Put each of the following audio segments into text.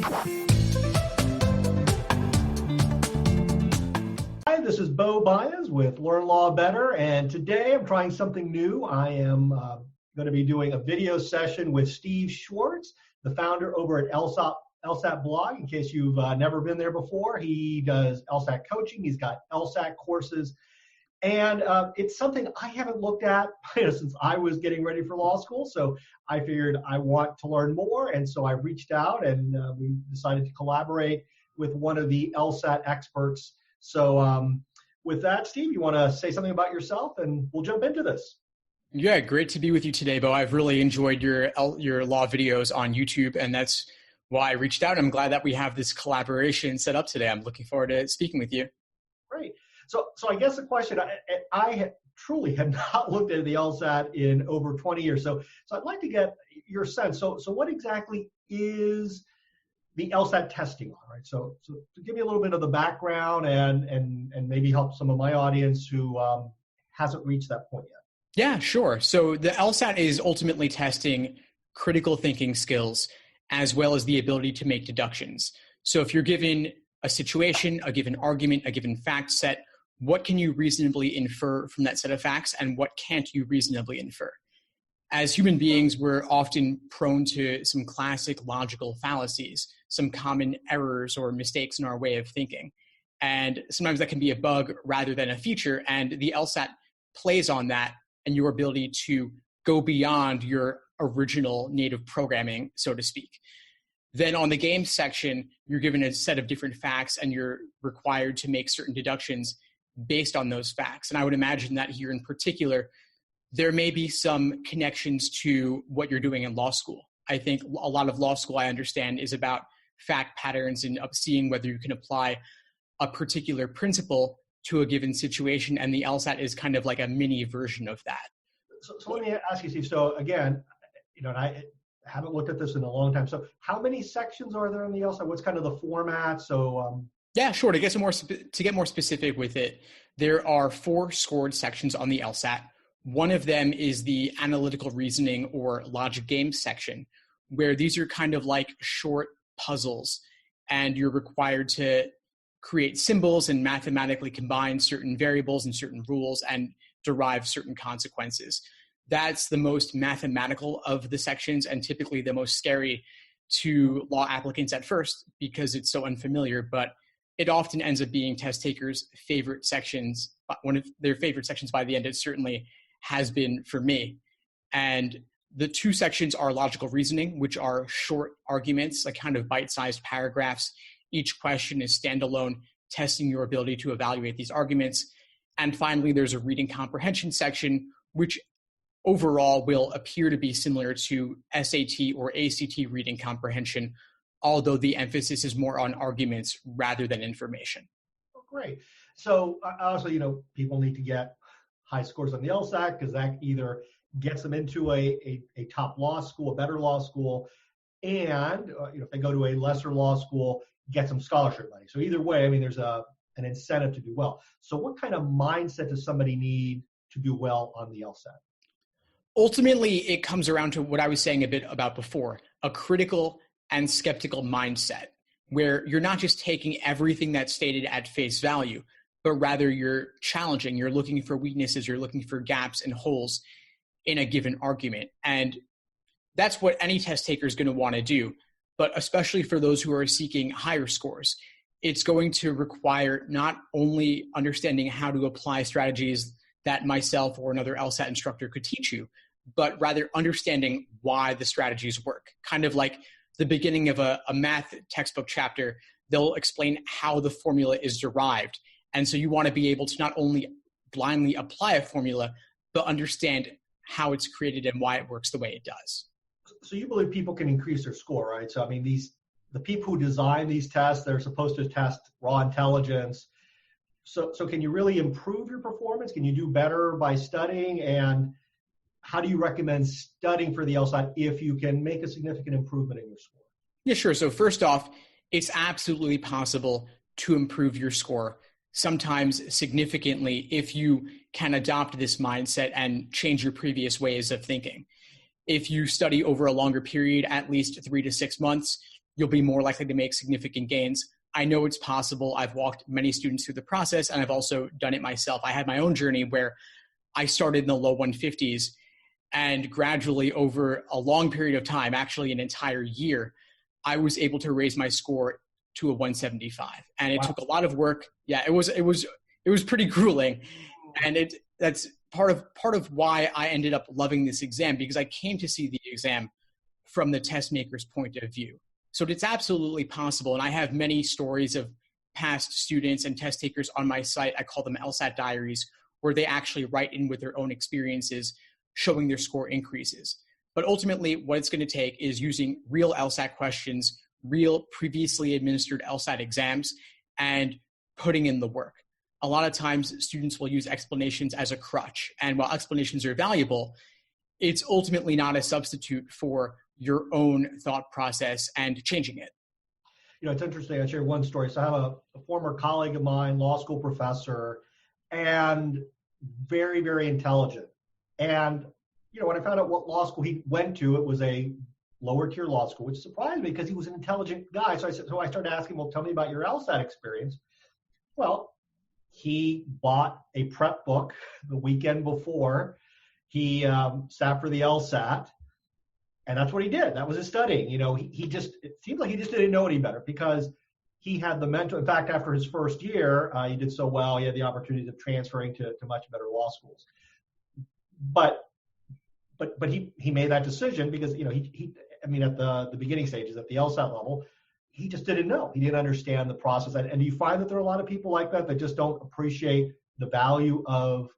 Hi, this is Baez with Learn Law Better, and today I'm trying something new. I am going to be doing a video session with Steve Schwartz, the founder over at LSAT blog. In case you've never been there before, he does LSAT coaching. He's got LSAT courses, and it's something I haven't looked at since I was getting ready for law school. So I figured I want to learn more, and so I reached out, and we decided to collaborate with one of the LSAT experts. So with that, Steve, you want to say something about yourself, and we'll jump into this. Yeah, great to be with you today, Bo. I've really enjoyed your law videos on YouTube, and that's why I reached out. I'm glad that we have this collaboration set up today. I'm looking forward to speaking with you. Great. So I guess the question, I truly have not looked at the LSAT in over 20 years. So I'd like to get your sense. So what exactly is the LSAT testing on, right? So to give me a little bit of the background and maybe help some of my audience who hasn't reached that point yet. Yeah, sure. So the LSAT is ultimately testing critical thinking skills as well as the ability to make deductions. So if you're given a situation, a given argument, a given fact set, what can you reasonably infer from that set of facts, and what can't you reasonably infer? As human beings, we're often prone to some classic logical fallacies, some common errors or mistakes in our way of thinking. And sometimes that can be a bug rather than a feature, and the LSAT plays on that and your ability to go beyond your original native programming, so to speak. Then on the game section, you're given a set of different facts and you're required to make certain deductions based on those facts. And I would imagine that here in particular, there may be some connections to what you're doing in law school. I think a lot of law school, I understand, is about fact patterns and seeing whether you can apply a particular principle to a given situation. And the LSAT is kind of like a mini version of that. So let me ask you, Steve. So again, and I haven't looked at this in a long time. So how many sections are there in the LSAT? What's kind of the format? So yeah, sure. To get more specific with it, there are 4 scored sections on the LSAT. One of them is the analytical reasoning or logic game section, where these are kind of like short puzzles, and you're required to create symbols and mathematically combine certain variables and certain rules and derive certain consequences. That's the most mathematical of the sections and typically the most scary to law applicants at first because it's so unfamiliar, but it often ends up being test takers' favorite sections, one of their favorite sections by the end. It certainly has been for me. And the 2 sections are logical reasoning, which are short arguments, like kind of bite-sized paragraphs. Each question is standalone, testing your ability to evaluate these arguments. And finally, there's a reading comprehension section, which overall will appear to be similar to SAT or ACT reading comprehension, although the emphasis is more on arguments rather than information. Oh, great. So also, people need to get high scores on the LSAT because that either gets them into a top law school, a better law school, and if they go to a lesser law school, get some scholarship money. So either way, there's an incentive to do well. So what kind of mindset does somebody need to do well on the LSAT? Ultimately, it comes around to what I was saying a bit about before, a critical and skeptical mindset, where you're not just taking everything that's stated at face value, but rather you're challenging, you're looking for weaknesses, you're looking for gaps and holes in a given argument. And that's what any test taker is going to want to do. But especially for those who are seeking higher scores, it's going to require not only understanding how to apply strategies that myself or another LSAT instructor could teach you, but rather understanding why the strategies work. Kind of like the beginning of a math textbook chapter, they'll explain how the formula is derived. And so you want to be able to not only blindly apply a formula, but understand how it's created and why it works the way it does. So you believe people can increase their score, right? So the people who design these tests, they're supposed to test raw intelligence. So can you really improve your performance? Can you do better by studying? And how do you recommend studying for the LSAT if you can make a significant improvement in your score? Yeah, sure. So first off, it's absolutely possible to improve your score, sometimes significantly, if you can adopt this mindset and change your previous ways of thinking. If you study over a longer period, at least 3 to 6 months, you'll be more likely to make significant gains. I know it's possible. I've walked many students through the process, and I've also done it myself. I had my own journey where I started in the low 150s, and gradually over a long period of time, actually an entire year, I was able to raise my score to a 175. And it took a lot of work. Yeah, it was pretty grueling. And that's part of why I ended up loving this exam, because I came to see the exam from the test maker's point of view. So it's absolutely possible. And I have many stories of past students and test takers on my site. I call them LSAT diaries, where they actually write in with their own experiences, showing their score increases. But ultimately, what it's going to take is using real LSAT questions, real previously administered LSAT exams, and putting in the work. A lot of times, students will use explanations as a crutch. And while explanations are valuable, it's ultimately not a substitute for your own thought process and changing it. You know, it's interesting. I share one story. So I have a former colleague of mine, law school professor, and very, very intelligent. And, you know, when I found out what law school he went to, it was a lower tier law school, which surprised me because he was an intelligent guy. So I started asking, well, tell me about your LSAT experience. Well, he bought a prep book the weekend before. He sat for the LSAT, and that's what he did. That was his studying. You know, it seemed like he just didn't know any better because he had the mental. In fact, after his first year, he did so well. He had the opportunity of transferring to much better law schools. But he made that decision because, you know, at the beginning stages at the LSAT level, he just didn't know. He didn't understand the process. And do you find that there are a lot of people like that just don't appreciate the value of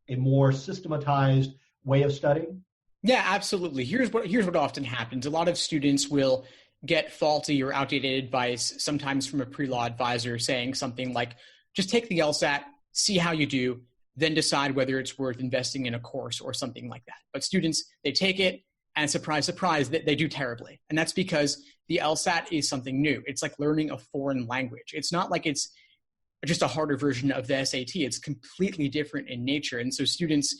a more systematized way of studying? Yeah, absolutely. Here's what often happens. A lot of students will get faulty or outdated advice, sometimes from a pre-law advisor, saying something like, just take the LSAT, see how you do, then decide whether it's worth investing in a course or something like that. But students, they take it, and surprise, surprise, they do terribly. And that's because the LSAT is something new. It's like learning a foreign language. It's not like it's just a harder version of the SAT. It's completely different in nature. And so students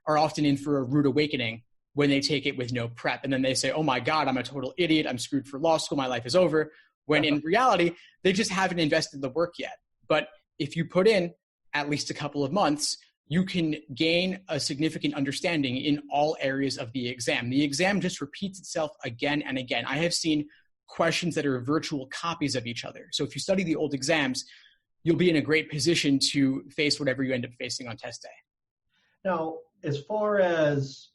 are often in for a rude awakening when they take it with no prep. And then they say, oh my God, I'm a total idiot. I'm screwed for law school. My life is over. When in reality, they just haven't invested the work yet. But if you put in at least a couple of months, you can gain a significant understanding in all areas of the exam. The exam just repeats itself again and again. I have seen questions that are virtual copies of each other. So if you study the old exams, you'll be in a great position to face whatever you end up facing on test day. Now, as far as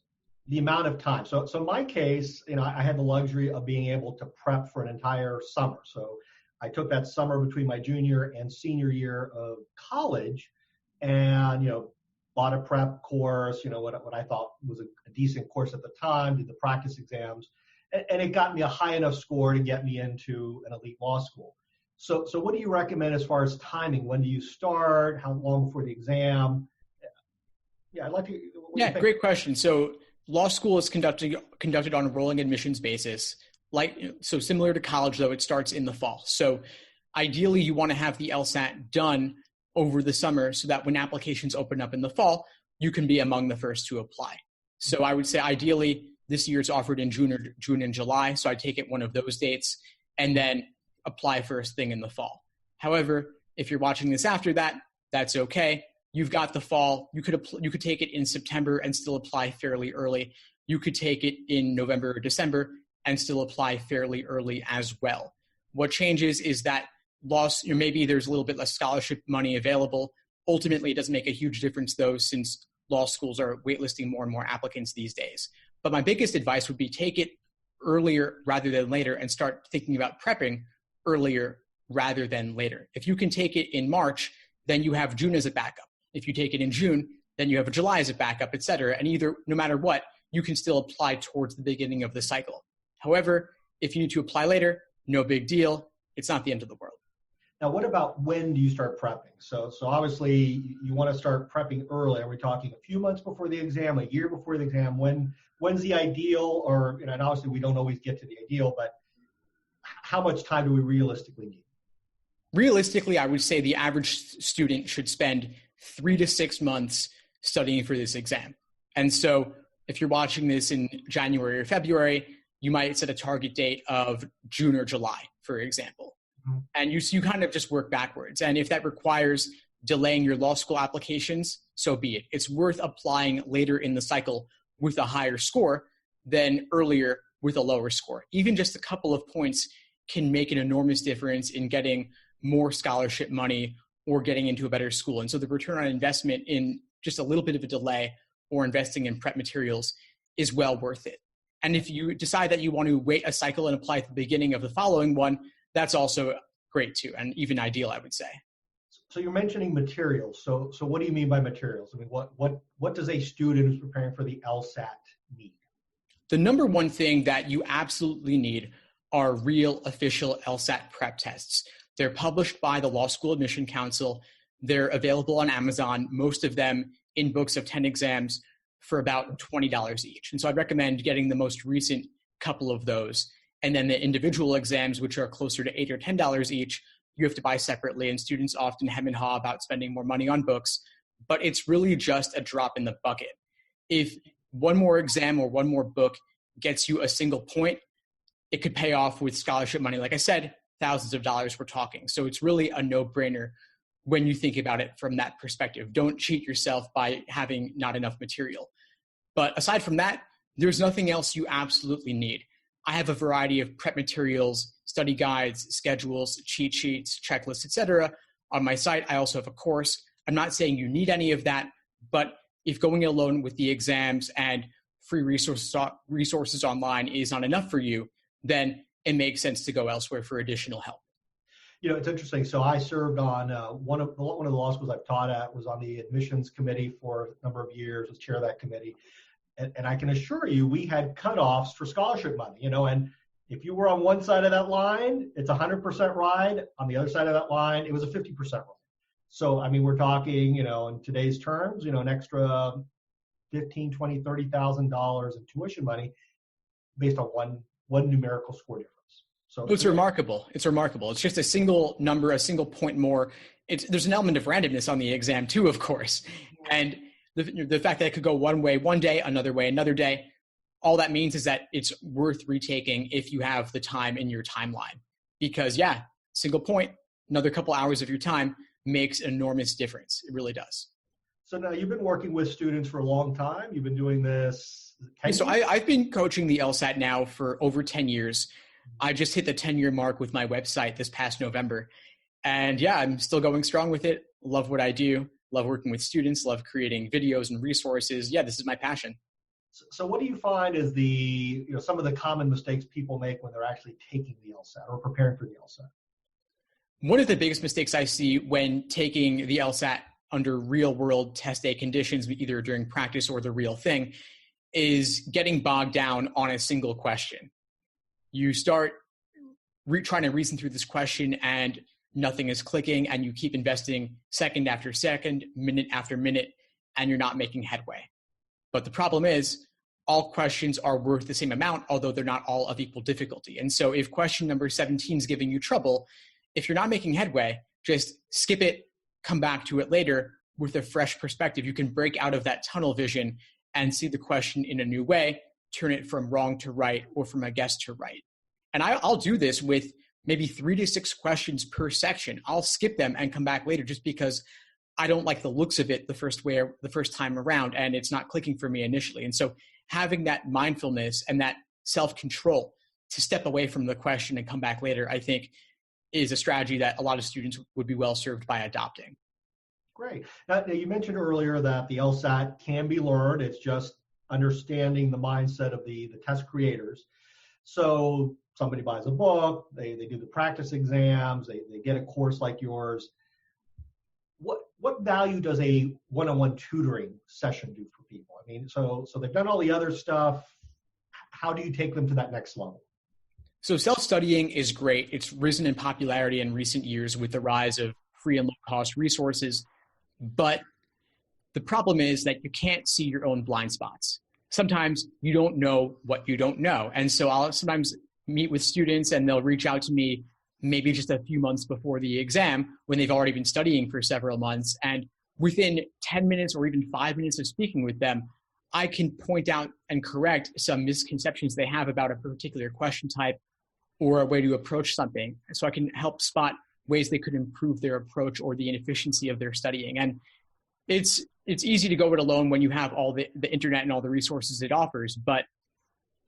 the amount of time, so in my case, you know, I had the luxury of being able to prep for an entire summer. So I took that summer between my junior and senior year of college, and, you know, bought a prep course, you know, what I thought was a decent course at the time, did the practice exams, and it got me a high enough score to get me into an elite law school. So what do you recommend as far as timing? When do you start? How long before the exam? Yeah, I'd like to. Yeah, great question. So law school is conducted on a rolling admissions basis. So similar to college, though, it starts in the fall. So ideally, you want to have the LSAT done over the summer so that when applications open up in the fall, you can be among the first to apply. So I would say ideally this year it's offered in June and July. So I take it one of those dates and then apply first thing in the fall. However, if you're watching this after that, that's okay. You've got the fall. You could take it in September and still apply fairly early. You could take it in November or December and still apply fairly early as well. What changes is that maybe there's a little bit less scholarship money available. Ultimately, it doesn't make a huge difference, though, since law schools are waitlisting more and more applicants these days. But my biggest advice would be take it earlier rather than later and start thinking about prepping earlier rather than later. If you can take it in March, then you have June as a backup. If you take it in June, then you have July as a backup, et cetera. And no matter what, you can still apply towards the beginning of the cycle. However, if you need to apply later, no big deal. It's not the end of the world. Now, what about when do you start prepping? So obviously you want to start prepping early. Are we talking a few months before the exam, a year before the exam? When's the ideal? Or, you know, and obviously we don't always get to the ideal, but how much time do we realistically need? Realistically, I would say the average student should spend 3 to 6 months studying for this exam. And so if you're watching this in January or February, you might set a target date of June or July, for example. Mm-hmm. And you kind of just work backwards. And if that requires delaying your law school applications, so be it. It's worth applying later in the cycle with a higher score than earlier with a lower score. Even just a couple of points can make an enormous difference in getting more scholarship money or getting into a better school. And so the return on investment in just a little bit of a delay or investing in prep materials is well worth it. And if you decide that you want to wait a cycle and apply at the beginning of the following one, that's also great too, and even ideal, I would say. So you're mentioning materials. So what do you mean by materials? I mean, what does a student who's preparing for the LSAT need? The number one thing that you absolutely need are real official LSAT prep tests. They're published by the Law School Admission Council. They're available on Amazon, most of them in books of 10 exams for about $20 each. And so I'd recommend getting the most recent couple of those. And then the individual exams, which are closer to $8 or $10 each, you have to buy separately. And students often hem and haw about spending more money on books, but it's really just a drop in the bucket. If one more exam or one more book gets you a single point, it could pay off with scholarship money. Like I said, thousands of dollars we're talking. So it's really a no-brainer when you think about it from that perspective. Don't cheat yourself by having not enough material. But aside from that, there's nothing else you absolutely need. I have a variety of prep materials, study guides, schedules, cheat sheets, checklists, etc. on my site. I also have a course. I'm not saying you need any of that, but if going alone with the exams and free resources online is not enough for you, then it makes sense to go elsewhere for additional help. You know, it's interesting. So I served on one of the law schools I've taught at, was on the admissions committee for a number of years, was chair of that committee. And I can assure you, we had cutoffs for scholarship money, you know, and if you were on one side of that line, it's 100% ride. On the other side of that line, it was a 50% ride. So, I mean, we're talking, you know, in today's terms, you know, an extra $15,000, $20,000, $30,000 in tuition money based on one numerical score difference. So it's remarkable. It's remarkable. It's just a single number, a single point more. There's an element of randomness on the exam too, of course. And the fact that it could go one way one day, another way another day, all that means is that it's worth retaking if you have the time in your timeline. Because yeah, single point, another couple hours of your time makes an enormous difference. It really does. So now you've been working with students for a long time. You've been doing this. So I've been coaching the LSAT now for over 10 years. I just hit the 10-year mark with my website this past November. And yeah, I'm still going strong with it. Love what I do. Love working with students. Love creating videos and resources. Yeah, this is my passion. So what do you find is some of the common mistakes people make when they're actually taking the LSAT or preparing for the LSAT? One of the biggest mistakes I see when taking the LSAT under real world test day conditions, either during practice or the real thing, is getting bogged down on a single question. You start trying to reason through this question and nothing is clicking, and you keep investing second after second, minute after minute, and you're not making headway. But the problem is all questions are worth the same amount, although they're not all of equal difficulty. And so if question number 17 is giving you trouble, if you're not making headway, just skip it, come back to it later with a fresh perspective. You can break out of that tunnel vision and see the question in a new way, turn it from wrong to right or from a guess to right. And I'll do this with maybe 3 to 6 questions per section. I'll skip them and come back later just because I don't like the looks of it the first time around, and it's not clicking for me initially. And so having that mindfulness and that self-control to step away from the question and come back later, I think is a strategy that a lot of students would be well served by adopting. Great. Now, you mentioned earlier that the LSAT can be learned. It's just understanding the mindset of the test creators. So somebody buys a book, they do the practice exams, they get a course like yours. What value does a one-on-one tutoring session do for people? I mean, so they've done all the other stuff. How do you take them to that next level? So self-studying is great. It's risen in popularity in recent years with the rise of free and low-cost resources. But the problem is that you can't see your own blind spots. Sometimes you don't know what you don't know. And so I'll sometimes meet with students and they'll reach out to me maybe just a few months before the exam when they've already been studying for several months. And within 10 minutes or even 5 minutes of speaking with them, I can point out and correct some misconceptions they have about a particular question type or a way to approach something. So I can help spot ways they could improve their approach or the inefficiency of their studying. And it's easy to go it alone when you have all the internet and all the resources it offers. But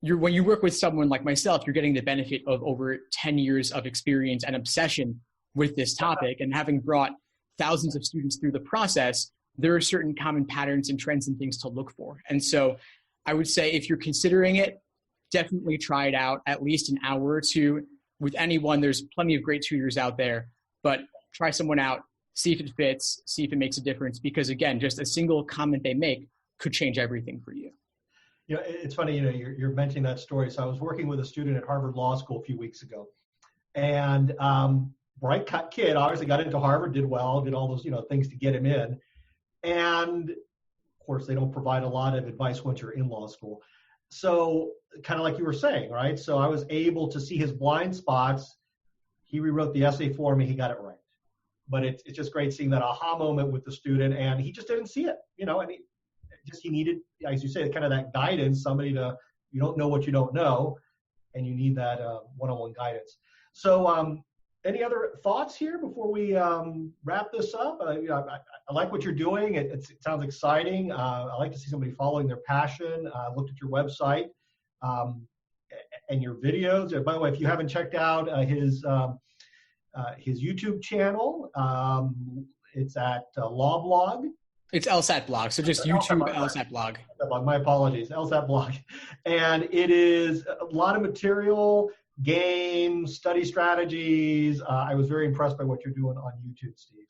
when you work with someone like myself, you're getting the benefit of over 10 years of experience and obsession with this topic. And having brought thousands of students through the process, there are certain common patterns and trends and things to look for. And so I would say if you're considering it, definitely try it out at least an hour or two with anyone. There's plenty of great tutors out there, but try someone out, see if it fits, see if it makes a difference, because again, just a single comment they make could change everything for you. You know, it's funny, you're mentioning that story. So I was working with a student at Harvard Law School a few weeks ago, and bright kid, obviously got into Harvard, did well, did all those, things to get him in. And of course, they don't provide a lot of advice once you're in law school. So kind of like you were saying, right? So I was able to see his blind spots. He rewrote the essay for me. He got it right. But it's just great seeing that aha moment with the student, and he just didn't see it, and he needed, as you say, kind of that guidance, somebody you don't know what you don't know, and you need that one-on-one guidance. So any other thoughts here before we wrap this up? I like what you're doing. It sounds exciting. I like to see somebody following their passion. I looked at your website and your videos. And by the way, if you haven't checked out his YouTube channel, it's at Law Blog. It's LSAT Blog, so just YouTube LSAT Blog. My apologies, LSAT Blog. And it is a lot of material, games, study strategies. I was very impressed by what you're doing on YouTube, Steve.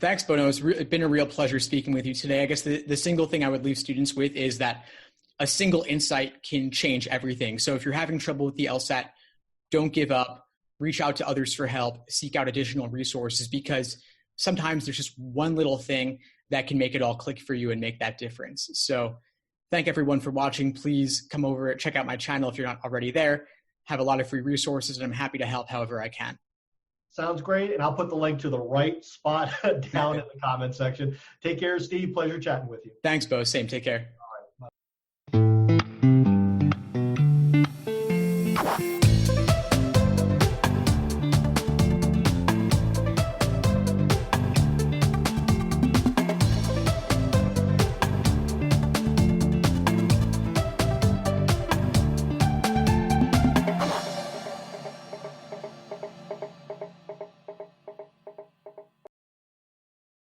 Thanks, Bono. It's been a real pleasure speaking with you today. I guess the single thing I would leave students with is that a single insight can change everything. So if you're having trouble with the LSAT, don't give up. Reach out to others for help. Seek out additional resources, because sometimes there's just one little thing that can make it all click for you and make that difference. So thank everyone for watching. Please come over, check out my channel if you're not already there. Have a lot of free resources, and I'm happy to help however I can. Sounds great. And I'll put the link to the right spot down in the comment section. Take care, Steve. Pleasure chatting with you. Thanks, Bo. Same. Take care.